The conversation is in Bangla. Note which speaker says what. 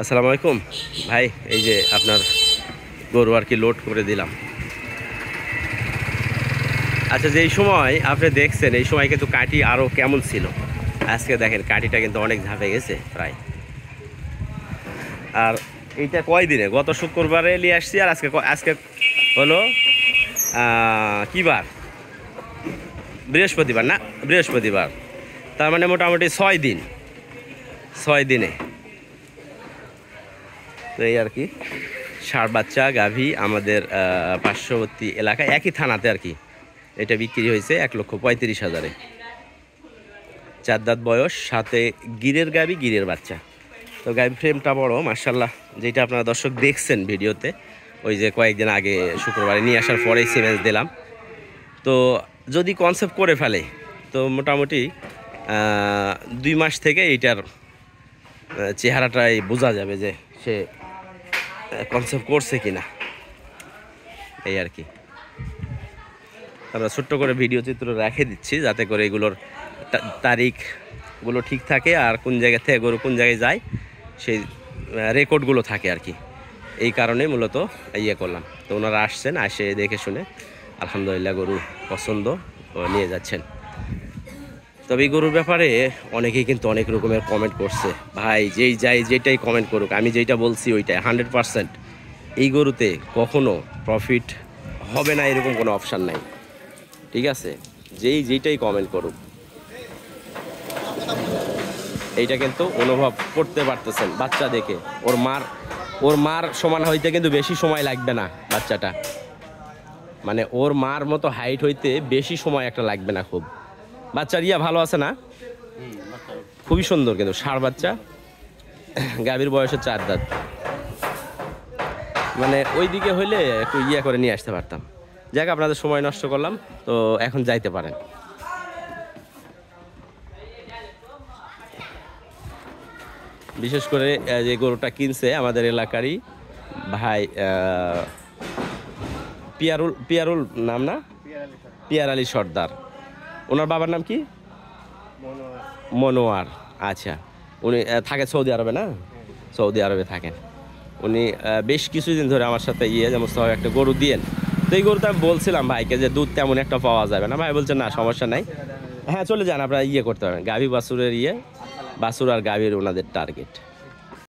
Speaker 1: আসসালামু আলাইকুম ভাই, এই যে আপনার গরু আর কি লোড করে দিলাম। আচ্ছা, যেই সময় আপনি দেখছেন এই সময় কিন্তু কাঠি আরও কেমন ছিল, আজকে দেখেন কাঠিটা কিন্তু অনেক ঝাঁপে গেছে প্রায়। আর এইটা কয় দিনে, গত শুক্রবারে নিয়ে আসছি আর আজকে আজকে হলো কী বার, বৃহস্পতিবার না, বৃহস্পতিবার। তার মানে মোটামুটি 6 দিনে। তো এই আর কি ষাঁড় বাচ্চা গাভী আমাদের পার্শ্ববর্তী এলাকায় একই থানাতে আর কি এটা বিক্রি হয়েছে 1,35,000-এ। 4 দাঁত বয়স, সাথে গিরের গাভী, গিরের বাচ্চা। তো গাভী ফ্রেমটা বড় মাশাআল্লাহ, যেটা আপনারা দর্শক দেখছেন ভিডিওতে। ওই যে কয়েকদিন আগে শুক্রবারে নিয়ে আসার পরেই সিমেন্স দিলাম। তো যদি কনসেপ্ট করে ফেলে তো মোটামুটি 2 মাস থেকে এইটার চেহারাটাই বোঝা যাবে যে সে কনসেপ্ট করছে কিনা, এই আর কি। আমরা ছোট্ট করে ভিডিও চিত্র রেখে দিচ্ছি যাতে করে এগুলোর তারিখগুলো ঠিক থাকে, আর কোন জায়গা থেকে গরু কোন জায়গায় যায় সেই রেকর্ডগুলো থাকে আর কি। এই কারণে মূলত ইয়ে করলাম। তো ওনারা আসছেন, আসে দেখে শুনে আলহামদুলিল্লাহ গরু পছন্দ নিয়ে যাচ্ছেন। তবে এই গরুর ব্যাপারে অনেকেই কিন্তু অনেক রকমের কমেন্ট করছে। ভাই যেটাই কমেন্ট করুক, আমি যেটা বলছি ওইটাই 100%। এই গরুতে কখনো প্রফিট হবে না এরকম কোনো অপশান নাই, ঠিক আছে? যেটাই কমেন্ট করুক, এইটা কিন্তু অনুভব করতে পারতেছেন বাচ্চা দেখে। ওর মার সমান হইতে কিন্তু বেশি সময় লাগবে না বাচ্চাটা, মানে ওর মার মতো হাইট হইতে বেশি সময় একটা লাগবে না। খুব বাচ্চার ভালো আছে না, খুবই সুন্দর কিন্তু ষাঁড় বাচ্চা, গাভীর বয়সে 4 দাঁত। মানে ওই দিকে হইলে একটু করে নিয়ে আসতে পারতাম। যাক, আপনাদের সময় নষ্ট করলাম, তো এখন যাইতে পারেন। বিশেষ করে যে গরুটা কিনছে আমাদের এলাকারই ভাই, পিয়ারুল নাম না, পিয়ার আলী সর্দার। ওনার বাবার নাম কি? মনোয়ার। আচ্ছা, উনি থাকে সৌদি আরবে না? সৌদি আরবে থাকেন উনি। বেশ কিছুদিন ধরে আমার সাথে যেমন একটা গরু দিয়েন। তো এই গরুটা আমি বলছিলাম ভাইকে যে দুধ তেমন একটা পাওয়া যাবে না। ভাই বলছে না, সমস্যা নাই, হ্যাঁ চলে যান, আপনারা করতে পারেন। গাভী বাছুরের বাছুর আর গাভীর ওনাদের টার্গেট।